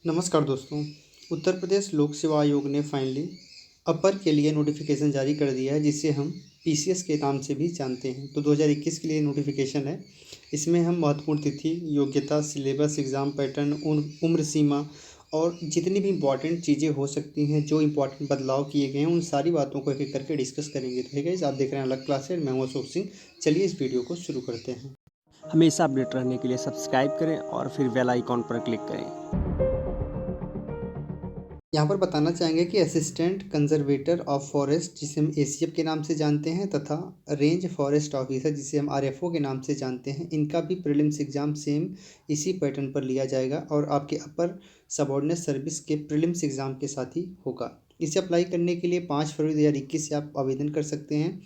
नमस्कार दोस्तों। उत्तर प्रदेश लोक सेवा आयोग ने फाइनली अपर के लिए नोटिफिकेशन जारी कर दिया है, जिसे हम पीसीएस के नाम से भी जानते हैं। तो 2021 के लिए नोटिफिकेशन है। इसमें हम महत्वपूर्ण तिथि, योग्यता, सिलेबस, एग्ज़ाम पैटर्न, उम्र सीमा और जितनी भी इम्पॉर्टेंट चीज़ें हो सकती हैं, जो इम्पॉर्टेंट बदलाव किए गए हैं, उन सारी बातों को एक एक करके डिस्कस करेंगे। तो है गाइस, आप देख रहे हैं अलग क्लासेस। मैं हूं अशोक सिंह। चलिए इस वीडियो को शुरू करते हैं। हमेशा अपडेट रहने के लिए सब्सक्राइब करें और फिर बेल आइकॉन पर क्लिक करें। यहाँ पर बताना चाहेंगे कि असिस्टेंट कंजर्वेटर ऑफ फॉरेस्ट, जिसे हम एसीएफ के नाम से जानते हैं, तथा रेंज फॉरेस्ट ऑफिसर, जिसे हम आरएफओ के नाम से जानते हैं, इनका भी प्रीलिम्स एग्ज़ाम सेम इसी पैटर्न पर लिया जाएगा और आपके अपर सबऑर्डिनेट सर्विस के प्रीलिम्स एग्ज़ाम के साथ ही होगा। इसे अप्लाई करने के लिए 5 फरवरी 2021 से आप आवेदन कर सकते हैं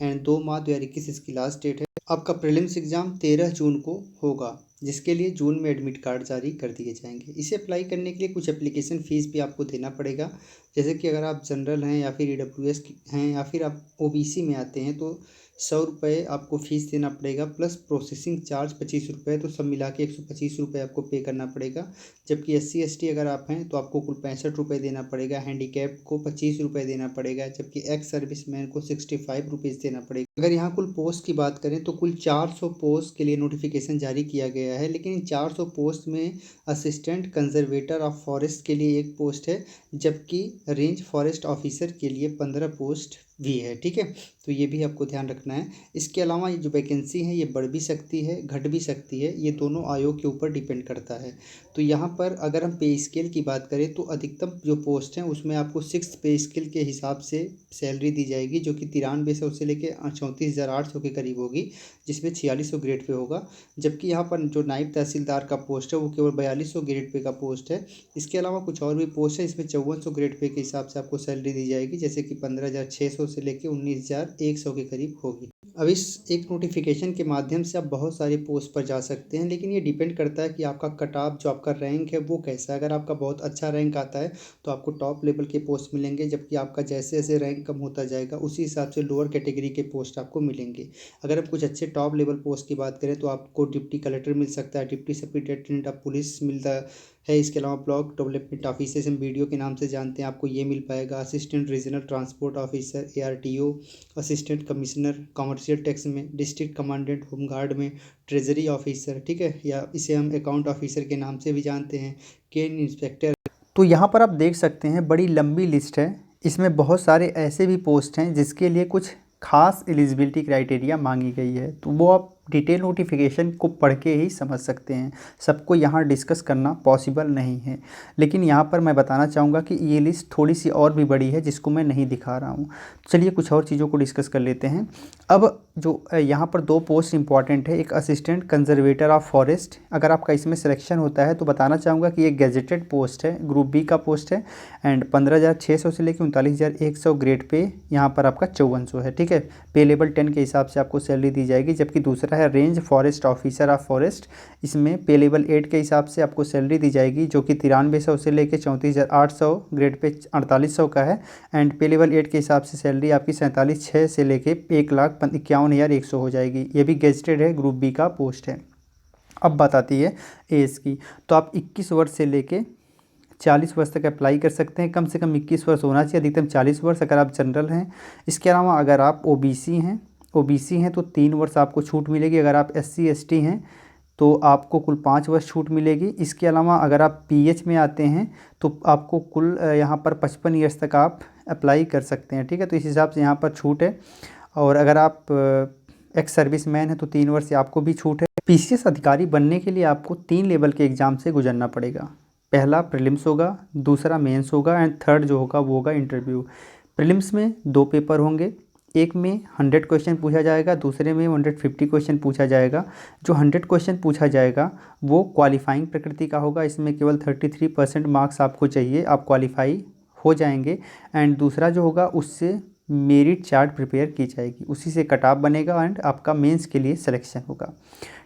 एंड 2 मार्च 2021 इसकी लास्ट डेट है। आपका प्रीलिम्स एग्ज़ाम 13 जून को होगा, जिसके लिए जून में एडमिट कार्ड जारी कर दिए जाएंगे। इसे अप्लाई करने के लिए कुछ एप्लीकेशन फ़ीस भी आपको देना पड़ेगा। जैसे कि अगर आप जनरल हैं या फिर ईडब्ल्यूएस हैं या फिर आप ओबीसी में आते हैं, तो 100 रुपये आपको फ़ीस देना पड़ेगा, प्लस प्रोसेसिंग चार्ज 25 रुपये। तो सब मिला के 125 रुपये आपको पे करना पड़ेगा। जबकि SC ST अगर आप हैं तो आपको कुल 65 रुपये देना पड़ेगा। हैंडीकैप को 25 रुपये देना पड़ेगा, जबकि एक्स सर्विसमैन को 65 रुपीज़ देना पड़ेगा। अगर यहाँ कुल पोस्ट की बात करें तो कुल 400 पोस्ट के लिए नोटिफिकेशन जारी किया गया है, लेकिन इन 400 पोस्ट में असिस्टेंट कंजर्वेटर ऑफ फॉरेस्ट के लिए एक पोस्ट है, जबकि रेंज फॉरेस्ट ऑफिसर के लिए 15 पोस्ट भी है। ठीक है, तो ये भी आपको ध्यान रखना है। इसके अलावा ये जो वैकेंसी है ये बढ़ भी सकती है, घट भी सकती है, ये दोनों आयोग के ऊपर डिपेंड करता है। तो यहाँ पर अगर हम पे स्केल की बात करें तो अधिकतम जो पोस्ट हैं उसमें आपको 6th पे स्केल के हिसाब से सैलरी दी जाएगी, जो कि 9300 से लेकर 34,800 के करीब होगी, जिसमें 4600 ग्रेड पे होगा। जबकि यहाँ पर जो नायब तहसीलदार का पोस्ट है वो केवल 4200 ग्रेड पे का पोस्ट है। इसके अलावा कुछ और भी पोस्ट है, इसमें 5400 ग्रेड पे के हिसाब से आपको सैलरी दी जाएगी, जैसे कि 15,600 से लेकर 19,100 के करीब होगी। अब इस एक नोटिफिकेशन के माध्यम से आप बहुत सारे पोस्ट पर जा सकते हैं, लेकिन ये डिपेंड करता है कि आपका कट ऑफ, जो आपका रैंक है वो कैसा है। अगर आपका बहुत अच्छा रैंक आता है तो आपको टॉप लेवल के पोस्ट मिलेंगे, जबकि आपका जैसे जैसे रैंक कम होता जाएगा उसी हिसाब से लोअर कैटेगरी के पोस्ट आपको मिलेंगे। अगर हम कुछ अच्छे टॉप लेवल पोस्ट की बात करें तो आपको डिप्टी कलेक्टर मिल सकता है, डिप्टी सुपरिटेंडेंट ऑफ पुलिस मिलता है। इसके अलावा ब्लॉक डेवलपमेंट ऑफिसर हम BDO के नाम से जानते हैं, आपको ये मिल पाएगा। Assistant regional transport officer ARTO, assistant commissioner commercial tax में, डिस्ट्रिक्ट कमांडेंट होमगार्ड में, ट्रेजरी ऑफिसर, ठीक है, या इसे हम अकाउंट ऑफिसर के नाम से भी जानते हैं, केन इंस्पेक्टर। तो यहाँ पर आप देख सकते हैं बड़ी लंबी लिस्ट है। इसमें बहुत सारे ऐसे भी पोस्ट हैं जिसके लिए कुछ खास एलिजिबिलिटी क्राइटेरिया मांगी गई है, तो वो आप डिटेल नोटिफिकेशन को पढ़ के ही समझ सकते हैं। सबको यहाँ डिस्कस करना पॉसिबल नहीं है, लेकिन यहाँ पर मैं बताना चाहूँगा कि ये लिस्ट थोड़ी सी और भी बड़ी है, जिसको मैं नहीं दिखा रहा हूँ। चलिए कुछ और चीज़ों को डिस्कस कर लेते हैं। अब जो यहाँ पर 2 पोस्ट इंपॉर्टेंट है, एक असिस्टेंट कंजर्वेटर ऑफ फॉरेस्ट। अगर आपका इसमें सिलेक्शन होता है तो बताना चाहूँगा कि ये गैजेटेड पोस्ट है, ग्रुप बी का पोस्ट है एंड 15,600 से लेकर 39,100 ग्रेड पे यहाँ पर आपका 5400 है। ठीक है, पे लेवल 10 के हिसाब से आपको सैलरी दी जाएगी। जबकि दूसरा है range forest officer of forest, इसमें पे लेवल 8 के हिसाब से आपको सैलरी दी जाएगी, जो कि 9300 से लेकर 34,800 ग्रेड पे 4800 का है एंड पे लेवल 8 के हिसाब से सैलरी आपकी 47,600 से लेकर 1,51,100 हो जाएगी। ये भी गेजेटेड है, ग्रुप बी का पोस्ट है। अब बात आती है एज की, तो आप 21 वर्ष से लेके 40 वर्ष तक अप्लाई कर सकते हैं। कम से कम 21 वर्ष होना चाहिए, अधिकतम 40 वर्ष अगर आप जनरल हैं। इसके अलावा अगर आप ओबीसी हैं तो 3 वर्ष आपको छूट मिलेगी। अगर आप SC ST हैं तो आपको कुल 5 वर्ष छूट मिलेगी। इसके अलावा अगर आप PH में आते हैं तो आपको कुल यहाँ पर 55 ईयर्स तक आप अप्लाई कर सकते हैं। ठीक है, तो इस हिसाब से यहाँ पर छूट है। और अगर आप एक्स सर्विसमैन है तो 3 वर्ष से आपको भी छूट है। PCS अधिकारी बनने के लिए आपको 3 लेवल के एग्ज़ाम से गुजरना पड़ेगा। पहला प्रीलिम्स होगा, दूसरा मेंस होगा एंड थर्ड जो होगा वो होगा इंटरव्यू। प्रीलिम्स में 2 पेपर होंगे, एक में 100 क्वेश्चन पूछा जाएगा, दूसरे में 150 क्वेश्चन पूछा जाएगा। जो 100 क्वेश्चन पूछा जाएगा वो क्वालिफाइंग प्रकृति का होगा, इसमें केवल 33% मार्क्स आपको चाहिए, आप क्वालिफाई हो जाएंगे। एंड दूसरा जो होगा उससे मेरिट चार्ट प्रिपेयर की जाएगी, उसी से कट ऑफ बनेगा एंड आपका मेंस के लिए सिलेक्शन होगा।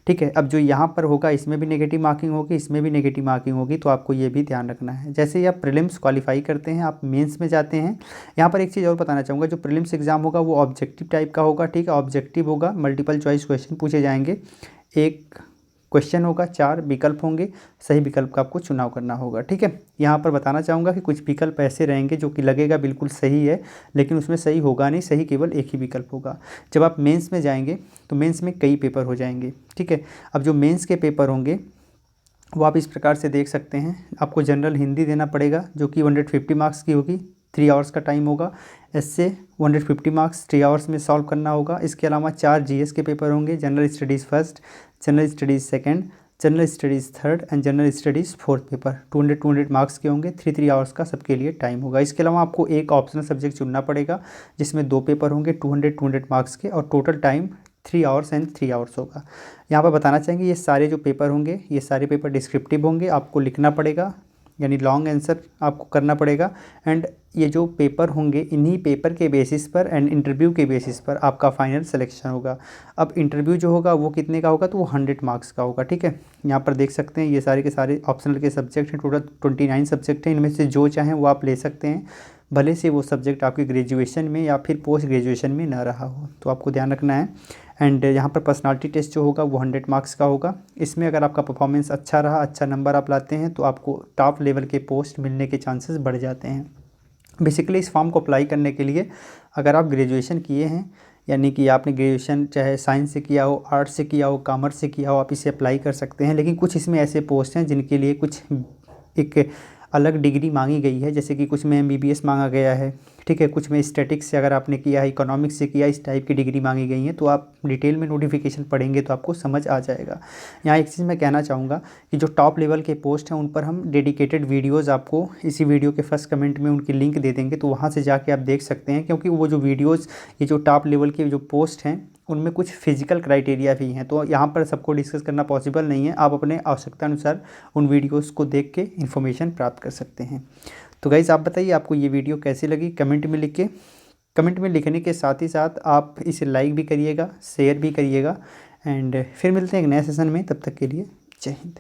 ठीक है, अब जो यहाँ पर होगा इसमें भी नेगेटिव मार्किंग होगी, इसमें भी नेगेटिव मार्किंग होगी, तो आपको ये भी ध्यान रखना है। जैसे ही आप प्रीलिम्स क्वालिफाई करते हैं आप मेंस में जाते हैं। यहाँ पर एक चीज़ और बताना चाहूँगा, जो प्रीलिम्स एग्जाम होगा वो ऑब्जेक्टिव टाइप का होगा। ठीक है, ऑब्जेक्टिव होगा, मल्टीपल चॉइस क्वेश्चन पूछे जाएंगे। एक क्वेश्चन होगा, 4 विकल्प होंगे, सही विकल्प का आपको चुनाव करना होगा। ठीक है, यहाँ पर बताना चाहूँगा कि कुछ विकल्प ऐसे रहेंगे जो कि लगेगा बिल्कुल सही है, लेकिन उसमें सही होगा नहीं, सही केवल एक ही विकल्प होगा। जब आप मेंस में जाएंगे तो मेंस में कई पेपर हो जाएंगे। ठीक है, अब जो मेंस के पेपर होंगे वो आप इस प्रकार से देख सकते हैं। आपको जनरल हिंदी देना पड़ेगा जो कि 150 मार्क्स की होगी, 3 आवर्स का टाइम होगा। इससे 150 मार्क्स 3 आवर्स में सॉल्व करना होगा। इसके अलावा 4 जीएस के पेपर होंगे, general studies first, general studies second, general studies third and general studies fourth paper. 200 marks के होंगे, 3 आवर्स का सबके लिए टाइम होगा। इसके अलावा आपको एक ऑप्शनल सब्जेक्ट चुनना पड़ेगा जिसमें 2 पेपर होंगे 200 मार्क्स के, और total time 3 hours and 3 hours होगा। यहाँ पर बताना चाहेंगे ये सारे जो पेपर होंगे, ये सारे पेपर डिस्क्रिप्टिव होंगे, आपको लिखना पड़ेगा, यानी लॉन्ग आंसर आपको करना पड़ेगा। एंड ये जो पेपर होंगे, इन्हीं पेपर के बेसिस पर एंड इंटरव्यू के बेसिस पर आपका फाइनल सिलेक्शन होगा। अब इंटरव्यू जो होगा वो कितने का होगा, तो वो 100 मार्क्स का होगा। ठीक है, यहाँ पर देख सकते हैं ये सारे के सारे ऑप्शनल के सब्जेक्ट हैं, टोटल 29 सब्जेक्ट हैं। इनमें से जो चाहें वो आप ले सकते हैं, भले से वो सब्जेक्ट आपके ग्रेजुएशन में या फिर पोस्ट ग्रेजुएशन में ना रहा हो, तो आपको ध्यान रखना है। एंड यहाँ पर पर्सनालिटी टेस्ट जो होगा वो 100 मार्क्स का होगा। इसमें अगर आपका परफॉर्मेंस अच्छा रहा, अच्छा नंबर आप लाते हैं, तो आपको टॉप लेवल के पोस्ट मिलने के चांसेस बढ़ जाते हैं। बेसिकली इस फॉर्म को अप्लाई करने के लिए अगर आप ग्रेजुएशन किए हैं, यानी कि आपने ग्रेजुएशन चाहे साइंस से किया हो, आर्ट्स से किया हो, कॉमर्स से किया हो, आप इसे अप्लाई कर सकते हैं। लेकिन कुछ इसमें ऐसे पोस्ट हैं जिनके लिए कुछ एक अलग डिग्री मांगी गई है, जैसे कि कुछ में MBBS मांगा गया है। ठीक है, कुछ में स्टैटिक्स से अगर आपने किया है, इकोनॉमिक्स से किया, इस टाइप की डिग्री मांगी गई है। तो आप डिटेल में नोटिफिकेशन पढ़ेंगे तो आपको समझ आ जाएगा। यहाँ एक चीज़ मैं कहना चाहूँगा कि जो टॉप लेवल के पोस्ट हैं उन पर हम डेडिकेटेड वीडियोज़ आपको इसी वीडियो के फर्स्ट कमेंट में उनकी लिंक दे देंगे, तो वहाँ से जाके आप देख सकते हैं। क्योंकि वो जो वीडियोज़, ये जो टॉप लेवल के जो पोस्ट हैं उनमें कुछ फिजिकल क्राइटेरिया भी हैं, तो यहाँ पर सबको डिस्कस करना पॉसिबल नहीं है। आप अपने आवश्यकता अनुसार उन वीडियोस को देख के इन्फॉर्मेशन प्राप्त कर सकते हैं। तो गाइस आप बताइए आपको ये वीडियो कैसी लगी, कमेंट में लिख के, कमेंट में लिखने के साथ ही साथ आप इसे लाइक भी करिएगा, शेयर भी करिएगा। एंड फिर मिलते हैं एक नए सेशन में, तब तक के लिए जय हिंद।